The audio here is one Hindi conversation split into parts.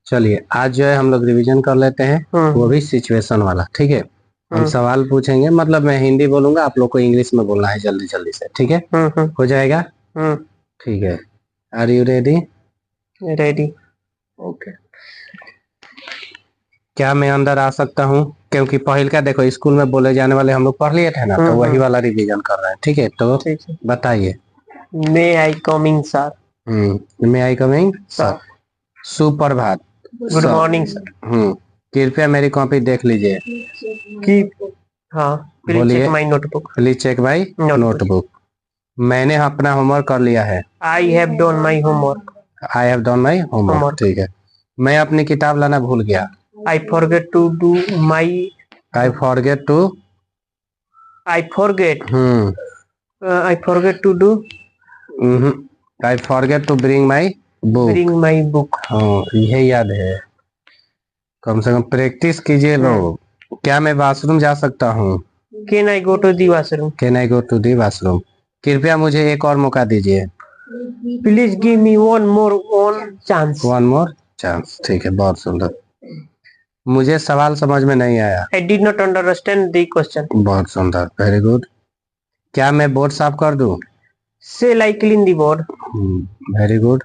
चलिए आज जो है हम लोग रिवीजन कर लेते हैं, वो भी सिचुएशन वाला। ठीक है, हम सवाल पूछेंगे, मतलब मैं हिंदी बोलूंगा, आप लोग को इंग्लिश में बोलना है जल्दी जल्दी से। ठीक है, हो जाएगा। ठीक है, are you ready? Ready. Okay, क्या मैं अंदर आ सकता हूँ? क्योंकि पहल का देखो स्कूल में बोले जाने वाले हम लोग पढ़ लिए थे ना, तो वही वाला रिवीजन कर रहे हैं। ठीक है, तो बताइए। May I coming sir. May I coming sir. सुप्रभात। Good morning sir. कृपया मेरी कॉपी देख लीजिए। हाँ, प्लीज बोलिए। Check my notebook. Please check my notebook. मैंने अपना होमवर्क कर लिया है। I have done my homework. I have done my homework. ठीक है, मैं अपनी किताब लाना भूल गया। I forget to do my. I forget to. I forget. I forget to do. I forget to bring my book. Bring my book. हाँ, यह याद है, कम से कम प्रैक्टिस कीजिए लोग। क्या मैं वॉशरूम जा सकता हूँ? Can I go to the washroom. Can I go to the washroom. कृपया मुझे एक और मौका दीजिए। Please give me one more chance. One more chance. ठीक है, बहुत सुंदर। मुझे सवाल समझ में नहीं आया। I did not understand the question. बहुत सुंदर, वेरी गुड। क्या मैं बोर्ड साफ कर दूं? Shall I clean the board? Very good.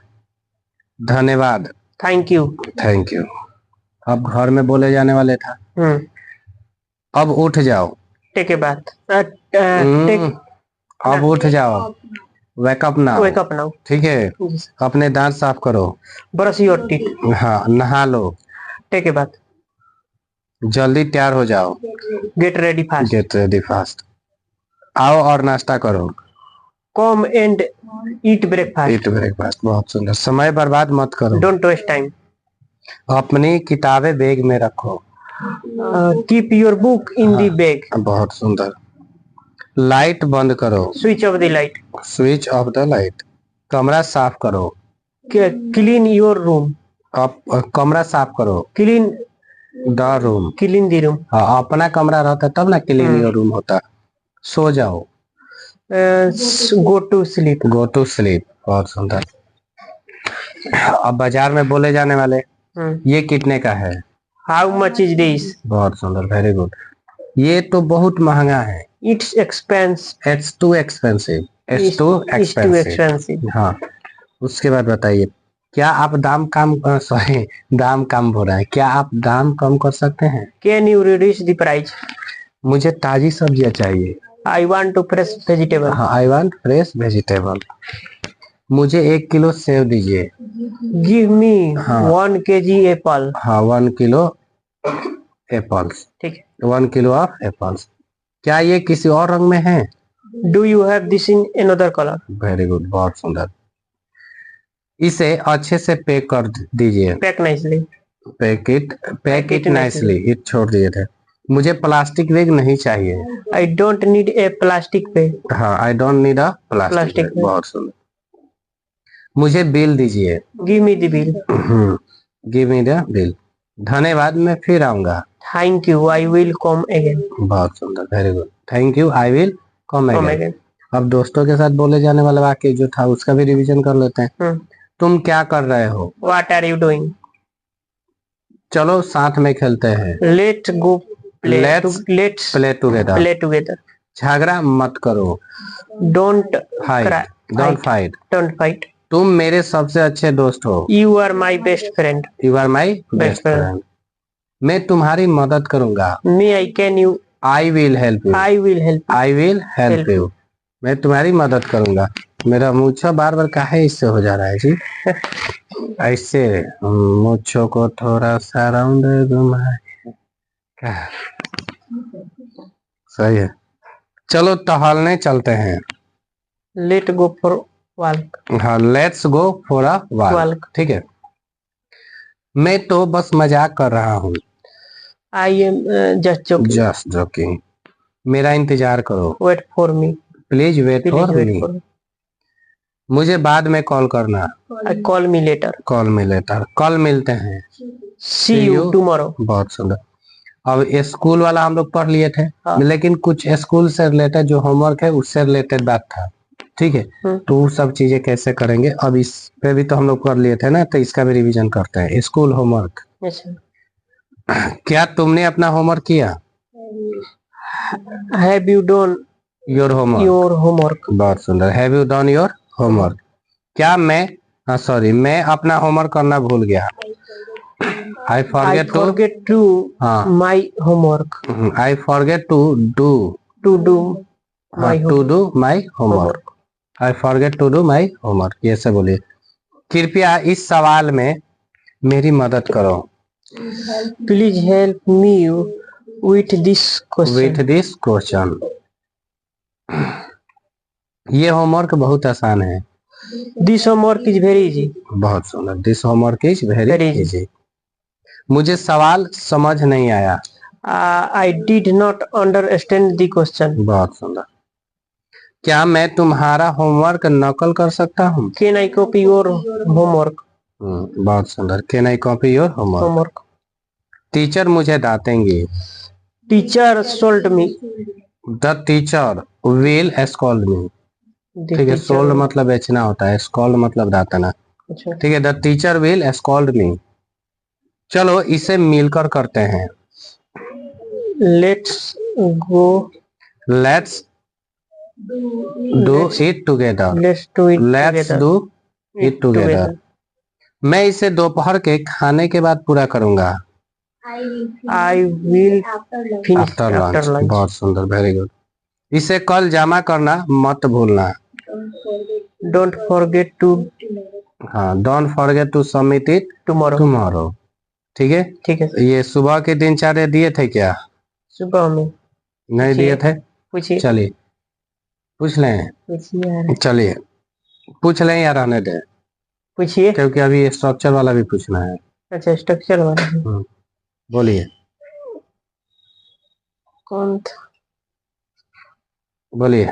धन्यवाद। Thank you. थैंक यू अब घर में बोले जाने वाले था। अब उठ जाओ। Take a bath. अब उठ जाओ। Wake up now. Wake up now. ठीक है, अपने दांत साफ करो। Brush your teeth. हाँ, नहा लो। Take a bath. जल्दी तैयार हो जाओ। Get ready fast. Get ready fast. आओ और नाश्ता करो। Come and eat breakfast. Eat breakfast. बहुत सुंदर। समय बर्बाद मत करो। Don't waste time. अपनी किताबें बैग में रखो। Keep your book in the bag. बहुत सुंदर। लाइट बंद करो। Switch off the light. Switch off the light. कमरा साफ करो। Clean your room. कमरा साफ करो। Clean the room. Clean the room. हाँ, अपना कमरा रहता तब ना क्लीन योर रूम होता। सो जाओ। Go to sleep. Go to sleep. बहुत सुंदर। अब बाजार में बोले जाने वाले, ये कितने का है? How much is this? बहुत सुंदर, वेरी गुड। ये तो बहुत महंगा है। It's expense. It's too expensive. It's too expensive. हाँ, उसके बाद बताइए। क्या आप दाम कम हो रहा है, क्या आप दाम कम कर सकते हैं? Can you reduce the price? मुझे ताजी सब्जियां चाहिए। I want to fresh vegetable. हाँ, आई वांट फ्रेश वेजिटेबल। मुझे 1 किलो सेव दीजिए। Give me 1 kg apple. हाँ, 1 किलो एप्पल्स। ठीक है। 1 किलो ऑफ एप्पल्स। क्या ये किसी और रंग में है? Do you have this in another colour? Very good, बहुत सुंदर। इसे अच्छे से पैक कर दीजिए। Pack nicely. Pack it nicely. It छोड़ दिए थे। मुझे प्लास्टिक बैग नहीं चाहिए। I don't need a plastic bag. हाँ, I don't need a plastic bag. बहुत सुंदर। मुझे बिल दीजिए। Give me the bill. Give me the bill. धन्यवाद, मैं फिर आऊंगा। Thank you, I will come again. बहुत सुंदर, very good. Thank you, I will come again. अब दोस्तों के साथ बोले जाने वाला वाक्य जो था उसका भी रिवीजन कर लेते हैं। तुम क्या कर रहे हो? What are you doing? चलो साथ में खेलते हैं। Let's go let's play together. झगड़ा मत करो। Don't fight. फाइट। तुम मेरे सबसे अच्छे दोस्त हो। You are my best friend. You are my best friend. मैं तुम्हारी मदद करूंगा। May I can you? I will help you. I will help. I will help you. मैं तुम्हारी मदद करूंगा। मेरा मूछा बार बार काहे इससे हो जा रहा है जी? ऐसे मूछों को थोड़ा सा राउंड घुमाए। सही है, चलो टहलने चलते हैं। Let go for walk. हाँ, let's go for a walk. ठीक है, मैं तो बस मजाक कर रहा हूँ। I am just joking. मेरा इंतजार करो। Wait for me. Please wait for me. मुझे बाद में कॉल करना। Call me later. Call me later. कल मिलते हैं। See you tomorrow. बहुत सुंदर। अब स्कूल वाला हम लोग पढ़ लिए थे। लेकिन कुछ स्कूल से रिलेटेड जो होमवर्क है उससे रिलेटेड बात था। ठीक है। तो वो सब चीजें कैसे करेंगे, अब इस पे भी तो हम लोग कर लिए थे ना, तो इसका भी रिवीजन करते हैं। स्कूल होमवर्क, क्या तुमने अपना होमवर्क किया? Have you done your homework. Your homework. बहुत सुंदर। Have you done your homework. क्या मैं, सॉरी, मैं अपना होमवर्क करना भूल गया। I forget to my homework. I forget to do my homework. I forget to do my homework, ये सब बोलिए। कृपया इस सवाल में मेरी मदद करो। Please help me with this question. ये होमवर्क बहुत आसान है। This homework is very easy. बहुत सुंदर। This homework is very easy. मुझे सवाल समझ नहीं आया। I did not understand the question. बहुत सुंदर। क्या मैं तुम्हारा होमवर्क नकल कर सकता हूँ? Can I copy your homework. बहुत सुंदर। Can I copy your homework. Teacher मुझे डांटेंगे। Teacher scold me. The teacher will scold me. ठीक है, सोल्ड मतलब बेचना होता है, स्कॉल्ड मतलब डांटना। ठीक है, द टीचर विल स्कॉल्ड मी। चलो इसे मिलकर करते हैं। Let's go. Let's do it together. Let's do it together. मैं इसे दोपहर के खाने के बाद पूरा करूंगा। I will finish after lunch. बहुत सुंदर, वेरी गुड। इसे कल जमा करना मत भूलना। Don't forget to. हाँ, don't forget to submit it tomorrow. ठीक है, ठीक है। ये सुबह के दिनचर्या दिए थे क्या? सुबह में नहीं दिए थे? पूछिए। चलिए पूछ लें। चलिए पूछ लें या रहने दें? पूछिए, क्योंकि अभी स्ट्रक्चर वाला भी पूछना है। अच्छा स्ट्रक्चर वाला। बोलिए। कौन था? बोलिए।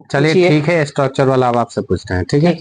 चलिए ठीक है, स्ट्रक्चर वाला अब आपसे पूछते हैं। ठीक है।